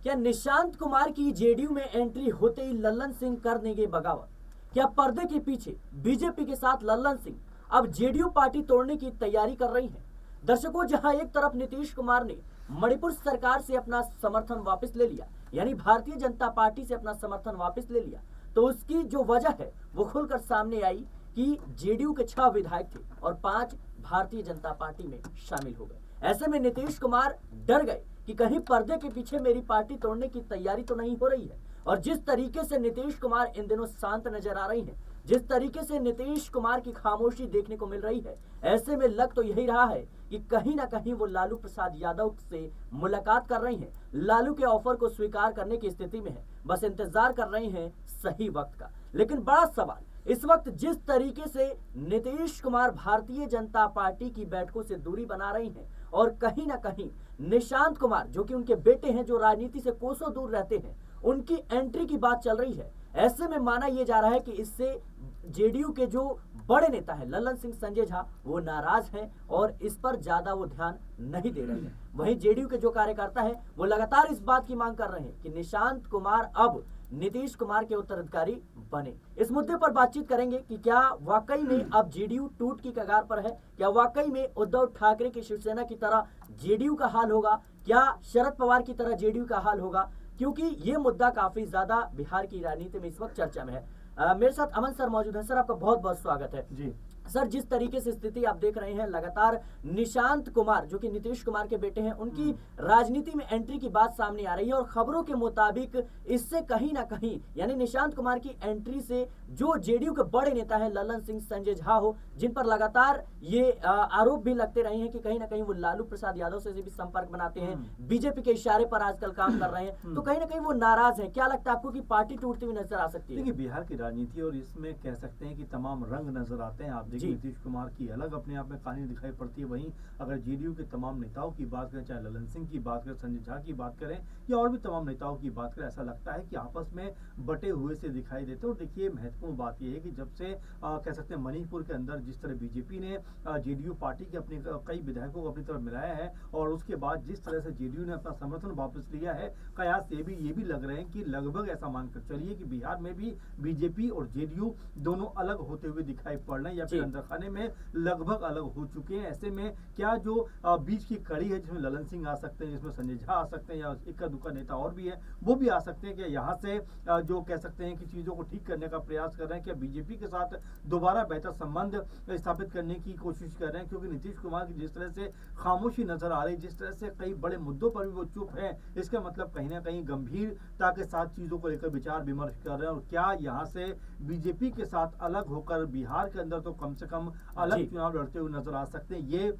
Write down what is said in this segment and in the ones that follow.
क्या निशांत कुमार की जेडीयू में एंट्री होते ही लल्लन सिंह कर देंगे बगावत? क्या पर्दे के पीछे बीजेपी के साथ लल्लन सिंह अब जेडीयू पार्टी तोड़ने की तैयारी कर रही हैं? दर्शकों, जहां एक तरफ नीतीश कुमार ने मणिपुर सरकार से अपना समर्थन वापस ले लिया, यानी भारतीय जनता पार्टी से अपना समर्थन वापस ले लिया, तो उसकी जो वजह है वो खुलकर सामने आई कि जेडीयू के 6 विधायक थे और 5 भारतीय जनता पार्टी में शामिल हो गए। ऐसे में नीतीश कुमार डर गए कि कहीं पर्दे के पीछे मेरी पार्टी तोड़ने की तैयारी तो नहीं हो रही है। और जिस तरीके से नीतीश कुमार इन दिनों शांत नजर आ रही हैं, जिस तरीके से नीतीश कुमार की खामोशी देखने को मिल रही है, ऐसे में लग तो यही रहा है कि कहीं ना कहीं वो लालू प्रसाद यादव से मुलाकात कर रही हैं, लालू के ऑफर को स्वीकार करने की स्थिति में है, बस इंतजार कर रही हैं सही वक्त का। लेकिन बड़ा सवाल इस वक्त जिस तरीके से नीतीश कुमार भारतीय जनता पार्टी की बैठकों से दूरी बना रही हैं और कहीं ना कहीं निशांत कुमार जो कि उनके बेटे हैं, जो राजनीति से कोसों दूर रहते हैं, उनकी एंट्री की बात चल रही है। ऐसे में माना यह जा रहा है कि इससे जेडीयू के जो बड़े नेता हैं लल्लन सिंह संजय झा, वो नाराज हैं और इस पर ज्यादा वो ध्यान नहीं दे रहे हैं। वहीं जेडीयू के जो कार्यकर्ता हैं वो लगातार इस बात की मांग कर रहे हैं कि निशांत कुमार अब नीतीश कुमार के उत्तराधिकारी बने। इस मुद्दे पर बातचीत करेंगे कि क्या वाकई में अब जेडीयू टूट की कगार पर है, क्या वाकई में उद्धव ठाकरे की शिवसेना की तरह जेडीयू का हाल होगा, क्या शरद पवार की तरह जेडीयू का हाल होगा, क्योंकि ये मुद्दा काफी ज्यादा बिहार की राजनीति में इस वक्त चर्चा में है। मेरे साथ अमन सर मौजूद है। सर, आपका बहुत बहुत स्वागत है जी सर। जिस तरीके से स्थिति आप देख रहे हैं, लगातार निशांत कुमार जो कि नीतीश कुमार के बेटे हैं, उनकी राजनीति में एंट्री की बात सामने आ रही है और खबरों के मुताबिक इससे कहीं ना कहीं यानी निशांत कुमार की एंट्री से जो जेडीयू के बड़े नेता हैं लल्लन सिंह संजय झा हो, जिन पर लगातार ये आरोप भी लगते रहे हैं कि कहीं ना कहीं वो लालू प्रसाद यादव से भी संपर्क बनाते हैं, बीजेपी के इशारे पर आजकल काम कर रहे हैं, तो कहीं ना कहीं वो नाराज है। क्या लगता है आपको कि पार्टी टूटती हुई नजर आ सकती है? देखिए, बिहार की राजनीति और इसमें कह सकते हैं कि तमाम रंग नजर आते हैं। आप देखिए, नीतीश कुमार की अलग अपने आप में कहानी दिखाई पड़ती है। वहीं अगर जेडीयू के तमाम नेताओं की बात करें, चाहे लल्लन सिंह की बात करें, संजय झा की बात करें या और भी तमाम नेताओं की बात करें, ऐसा लगता है कि आपस में बटे हुए से दिखाई देते हैं। और देखिए, महत्वपूर्ण बात यह है कि जब से कह सकते हैं मणिपुर के अंदर जिस तरह बीजेपी ने जेडीयू पार्टी के अपने कई विधायकों को अपनी तरफ मिलाया है और उसके बाद जिस तरह से जेडीयू ने अपना समर्थन वापस लिया है, कयास ये भी लग रहे हैं कि लगभग ऐसा मानकर चलिए कि बिहार में भी बीजेपी और जेडीयू दोनों अलग होते हुए दिखाई पड़ रहे हैं या फिर अंदर खाने में लगभग अलग हो चुके हैं। ऐसे में क्या जो बीच की कड़ी है, जिसमें लल्लन सिंह आ सकते हैं, जिसमें संजय झा आ सकते हैं या इक्का दुक्का नेता और भी है वो भी आ सकते हैं, कि यहाँ से जो कह सकते हैं कि चीजों को ठीक करने का प्रयास कर रहे हैं, क्या बीजेपी के साथ दोबारा बेहतर संबंध स्थापित करने की कोशिश कर रहे हैं। क्योंकि नीतीश कुमार की जिस तरह से खामोशी नजर आ रही, जिस तरह से कई बड़े मुद्दों पर भी वो चुप है, इसका मतलब कहीं ना कहीं गंभीरता के साथ चीजों को लेकर विचार विमर्श कर रहे हैं। और क्या यहाँ से बीजेपी के साथ अलग होकर बिहार के अंदर तो कम से कम अलग चुनाव लड़ते हुए नजर आ सकते हैं। ये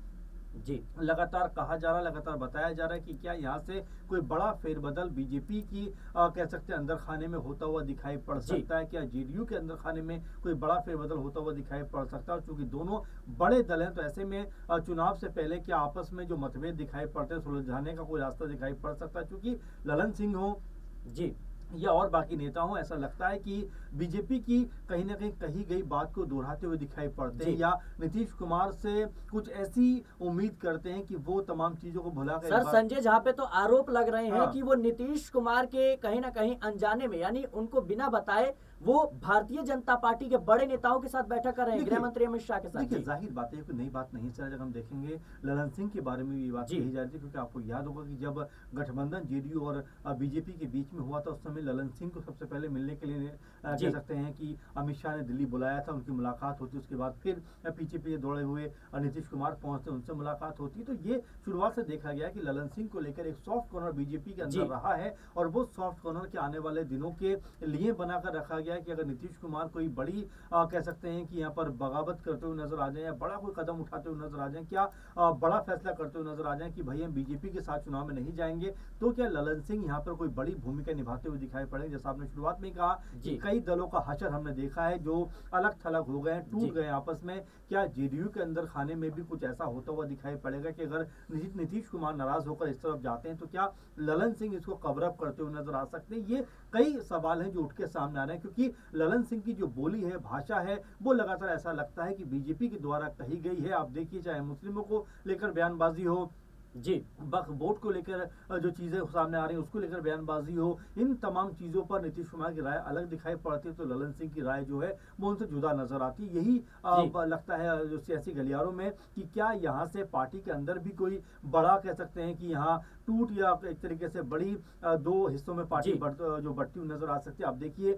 जी लगातार कहा जा रहा है, लगातार बताया जा रहा है कि क्या यहाँ से कोई बड़ा फेरबदल बीजेपी की कह सकते हैं अंदर खाने में होता हुआ दिखाई पड़ सकता है। क्या जेडीयू के अंदर खाने में कोई बड़ा फेरबदल होता हुआ दिखाई पड़ सकता है। क्योंकि दोनों बड़े दल हैं, तो ऐसे में चुनाव से पहले क्या आपस में जो मतभेद दिखाई पड़ते हैं, सुलझाने का कोई रास्ता दिखाई पड़ सकता है। क्योंकि लल्लन सिंह हो जी या और बाकी नेता हों, ऐसा लगता है कि बीजेपी की कहीं ना कहीं कही गई बात को दोहराते हुए दिखाई पड़ते हैं या नीतीश कुमार से कुछ ऐसी उम्मीद करते हैं कि वो तमाम चीजों को भुला कर। सर, संजय झा पे तो आरोप लग रहे हैं कि वो नीतीश कुमार के कहीं ना कहीं अनजाने में, यानी उनको बिना बताए वो भारतीय जनता पार्टी के बड़े नेताओं के साथ बैठक कर रहे हैं, गृह मंत्री अमित शाह के साथ। देखिए, जाहिर बात है, कोई नई बात नहीं सर। जब हम देखेंगे लल्लन सिंह के बारे में भी बात कही जा रही थी, क्योंकि आपको याद होगा कि जब गठबंधन जेडीयू और बीजेपी के बीच में हुआ था, उस समय लल्लन सिंह को सबसे पहले मिलने के लिए कह सकते हैं कि अमित शाह ने दिल्ली बुलाया था, उनकी मुलाकात होती, उसके बाद फिर पीछे दौड़े हुए नीतीश कुमार पहुंचते, उनसे मुलाकात होती। तो ये शुरुआत से देखा गया कि लल्लन सिंह को लेकर एक सॉफ्ट कॉर्नर बीजेपी के अंदर रहा है और वो सॉफ्ट कॉर्नर के आने वाले दिनों के लिए बनाकर रखा गया है कि अगर नीतीश कुमार कोई बड़ी कह सकते हैं कि यहाँ पर बगावत करते हुए नजर आ जाए या बड़ा कोई कदम उठाते हुए नजर आ जाए, क्या बड़ा फैसला करते हुए नजर आ जाए कि भाई हम बीजेपी के साथ चुनाव में नहीं जाएंगे, तो क्या लल्लन सिंह यहाँ पर कोई बड़ी भूमिका निभाते हुए दिखाई पड़ेंगे। जैसा आपने शुरुआत में कहा कि कई दलों का हशर हमने देखा है जो अलग थलग हो गए, टूट गए आपस में। क्या जेडीयू के अंदर खाने में भी कुछ ऐसा होता हुआ दिखाई पड़ेगा कि अगर नीतीश कुमार नाराज होकर इस तरफ जाते हैं तो क्या लल्लन सिंह इसको कवर अप करते हुए नजर आ सकते हैं। ये कई सवाल हैं जो उठ के सामने आ रहे हैं, क्योंकि लल्लन सिंह की जो बोली है, भाषा है, वो लगातार ऐसा लगता है कि बीजेपी के द्वारा कही गई है। आप देखिए, चाहे मुस्लिमों को लेकर बयानबाजी हो जी वोट को लेकर जो चीजें सामने आ रही हैं उसको लेकर बयानबाजी हो, इन तमाम चीजों पर नीतीश कुमार की राय अलग दिखाई पड़ती है, तो ललन सिंह की राय जो है वो उनसे जुदा नजर आती है। यही लगता है जो सियासी गलियारों में कि क्या यहाँ से पार्टी के अंदर भी कोई बड़ा कह सकते हैं कि यहाँ टूट या एक तरीके से बड़ी दो हिस्सों में पार्टी जो बढ़ती हुई नजर आ सकती है। आप देखिए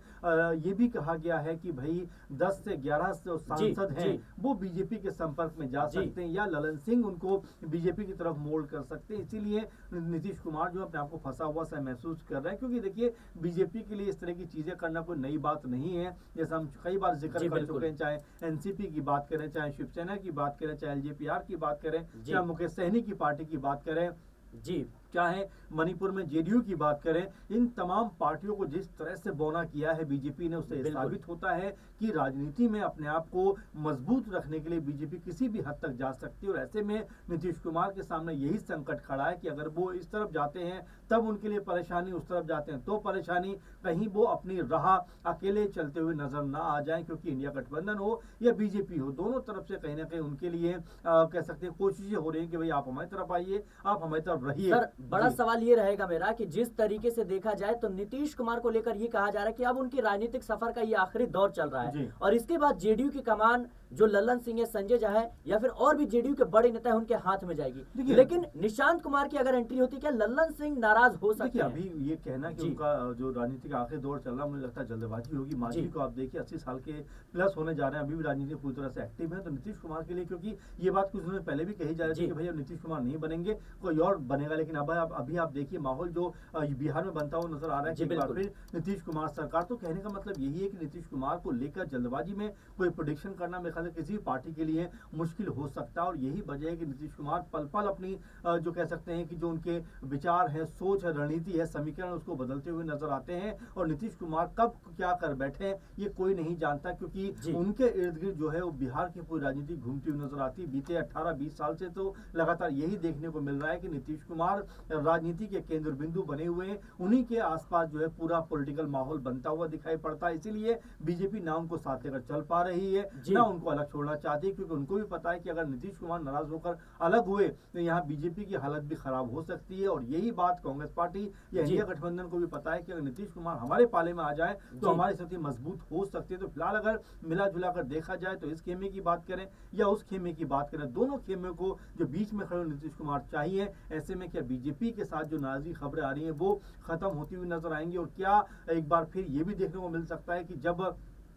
ये भी कहा गया है कि भाई 10 से 11 जो सांसद हैं वो बीजेपी के संपर्क में जा सकते हैं या ललन सिंह उनको बीजेपी की तरफ मोल्ड कर सकते हैं। इसीलिए नीतीश कुमार जो अपने आप को फंसा हुआ सा महसूस कर रहे हैं, क्योंकि देखिए बीजेपी के लिए इस तरह की चीजें करना कोई नई बात नहीं है। जैसा हम कई बार जिक्र कर चुके हैं, चाहे एनसीपी की बात करें, चाहे शिवसेना की बात करें, चाहे एलजेपीआर की बात करें, चाहे मुकेश सहनी की पार्टी की बात करें, जी चाहे मणिपुर में जेडीयू की बात करें, इन तमाम पार्टियों को जिस तरह से बौना किया है बीजेपी ने, उससे साबित होता है कि राजनीति में अपने आप को मजबूत रखने के लिए बीजेपी किसी भी हद तक जा सकती है। और ऐसे में नीतीश कुमार के सामने यही संकट खड़ा है कि अगर वो इस तरफ जाते हैं तब उनके लिए परेशानी, उस तरफ जाते हैं तो परेशानी, कहीं वो अपनी राह अकेले चलते हुए नजर ना आ जाए। क्योंकि इंडिया गठबंधन हो या बीजेपी हो, दोनों तरफ से कहीं ना कहीं उनके लिए कह सकते हैं कोशिशें हो रही है कि भाई आप हमारी तरफ आइए, आप हमारी तरफ रहिए। बड़ा सवाल ये रहेगा मेरा कि जिस तरीके से देखा जाए तो नीतीश कुमार को लेकर ये कहा जा रहा है कि अब उनकी राजनीतिक सफर का ये आखिरी दौर चल रहा है और इसके बाद जेडीयू की कमान जो ललन सिंह है, संजय झा है या फिर और भी जेडीयू के बड़े नेता है उनके हाथ में जाएगी। लेकिन निशांत कुमार की अगर एंट्री होती, क्या ललन सिंह नाराज हो सकते हैं? अभी ये कहना कि उनका जो राजनीतिक आखिरी दौर चल रहा है, मुझे लगता है जल्दबाजी होगी। मांझी को आप देखिए 80 साल के प्लस होने जा रहे हैं, अभी भी राजनीति पूरी तरह से एक्टिव है। तो नीतीश कुमार के लिए, क्योंकि ये बात कुछ दिनों पहले भी कही जा रही थी कि भैया नीतीश कुमार नहीं बनेंगे, कोई और बनेगा, लेकिन अभी आप देखिए माहौल जो बिहार में बनता हुआ नजर आ रहा है कि एक बार फिर नीतीश कुमार सरकार। तो कहने का मतलब यही है कि नीतीश कुमार को लेकर जल्दबाजी में कोई प्रेडिक्शन करना मेरे ख्याल से किसी भी पार्टी के लिए मुश्किल हो सकता है। और यही वजह है कि नीतीश कुमार पल पल अपनी जो कह सकते हैं कि जो उनके विचार है, सोच है, रणनीति है, समीकरण उसको बदलते हुए नजर आते हैं। और नीतीश कुमार कब क्या कर बैठे ये कोई नहीं जानता, क्योंकि उनके इर्द गिर्द जो है वो बिहार की पूरी राजनीति घूमती हुई नजर आती है। बीते 18-20 साल से तो लगातार यही देखने को मिल रहा है कि नीतीश कुमार राजनीति के केंद्र बिंदु बने हुए हैं, उन्हीं के आसपास जो है पूरा पॉलिटिकल माहौल बनता हुआ दिखाई पड़ता है। इसीलिए बीजेपी ना उनको साथ लेकर चल पा रही है, ना उनको अलग छोड़ना चाहती है, क्योंकि उनको भी पता है कि अगर नीतीश कुमार नाराज होकर अलग हुए तो यहाँ बीजेपी की हालत भी खराब हो सकती है। और यही बात कांग्रेस पार्टी या इंडिया गठबंधन को भी पता है कि अगर नीतीश कुमार हमारे पाले में आ जाए तो हमारी स्थिति मजबूत हो सकती है। तो फिलहाल अगर मिला जुला कर देखा जाए तो इस खेमे की बात करें या उस खेमे की बात करें, दोनों खेमे को जो बीच में खड़े नीतीश कुमार चाहिए। ऐसे में क्या बीजेपी के साथ जो नाराजगी खबरें आ रही हैं वो खत्म होती हुई नजर आएंगी? और क्या एक बार फिर ये भी देखने को मिल सकता है कि जब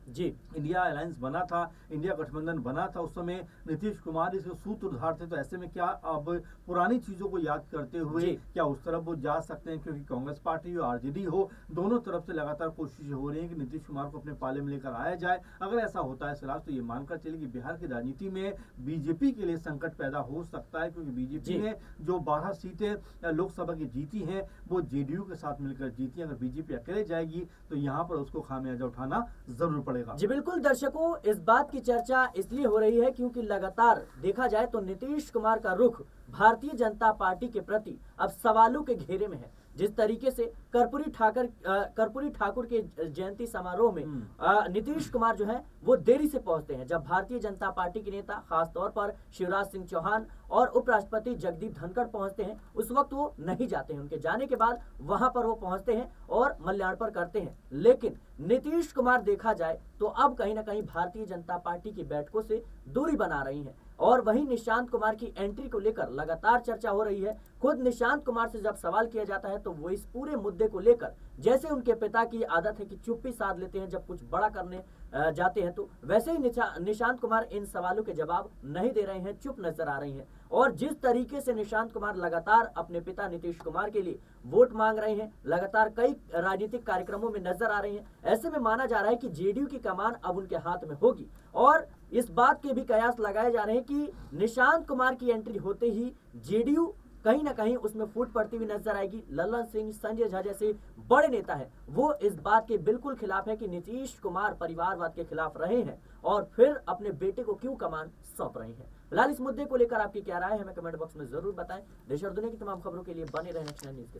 इंडिया अलायंस बना था, इंडिया गठबंधन बना था, उस समय नीतीश कुमार इसके सूत्रधार थे। तो ऐसे में क्या अब पुरानी चीजों को याद करते हुए क्या उस तरफ वो जा सकते हैं? क्योंकि कांग्रेस पार्टी हो, आरजेडी हो, दोनों तरफ से लगातार कोशिशें हो रही है कि नीतीश कुमार को अपने पाले में लेकर आया जाए। अगर ऐसा होता है सिराज, तो ये मानकर चले कि बिहार की राजनीति में बीजेपी के लिए संकट पैदा हो सकता है, क्योंकि बीजेपी ने जो 12 सीटें लोकसभा की जीती हैं वो जेडीयू के साथ मिलकर जीती। अगर बीजेपी अकेले जाएगी तो यहाँ पर उसको खामियाजा उठाना जरूर पड़ेगा। जी बिल्कुल दर्शकों, इस बात की चर्चा इसलिए हो रही है क्योंकि लगातार देखा जाए तो नीतीश कुमार का रुख भारतीय जनता पार्टी के प्रति अब सवालों के घेरे में है। जिस तरीके से कर्पूरी ठाकुर के जयंती समारोह में नीतीश कुमार जो है वो देरी से पहुंचते हैं, जब भारतीय जनता पार्टी के नेता खासतौर पर शिवराज सिंह चौहान और उपराष्ट्रपति जगदीप धनखड़ पहुंचते हैं, उस वक्त वो नहीं जाते हैं। उनके जाने के बाद वहां पर वो पहुंचते हैं और माल्यार्पण करते हैं। लेकिन नीतीश कुमार देखा जाए तो अब कहीं ना कहीं भारतीय जनता पार्टी की बैठकों से दूरी बना रही है। और वहीं निशांत कुमार की एंट्री को लेकर लगातार चर्चा हो रही है। खुद निशांत कुमार से जब सवाल किया जाता है तो वो इस पूरे मुद्दे को लेकर, जैसे उनके पिता की आदत है कि चुप्पी साध लेते हैं जब कुछ बड़ा करने जाते हैं, तो वैसे ही निशांत कुमार इन सवालों के जवाब नहीं दे रहे हैं, चुप नजर आ रही हैं। और जिस तरीके से निशांत कुमार लगातार अपने पिता नीतीश कुमार के लिए वोट मांग रहे हैं, लगातार कई राजनीतिक कार्यक्रमों में नजर आ रही हैं, ऐसे में माना जा रहा है कि जेडीयू की कमान अब उनके हाथ में होगी। और इस बात के भी कयास लगाए जा रहे हैं कि निशांत कुमार की एंट्री होते ही जेडीयू कहीं ना कहीं उसमें फूट पड़ती हुई नजर आएगी। ललन सिंह, संजय झा जैसे बड़े नेता है वो इस बात के बिल्कुल खिलाफ है कि नीतीश कुमार परिवारवाद के खिलाफ रहे हैं और फिर अपने बेटे को क्यों कमान सौंप रहे हैं। फिलहाल इस मुद्दे को लेकर आपकी क्या राय है हमें कमेंट बॉक्स में जरूर बताएं। देश और दुनिया की तमाम खबरों के लिए बने रहें नेक्स्ट 9 न्यूज के साथ।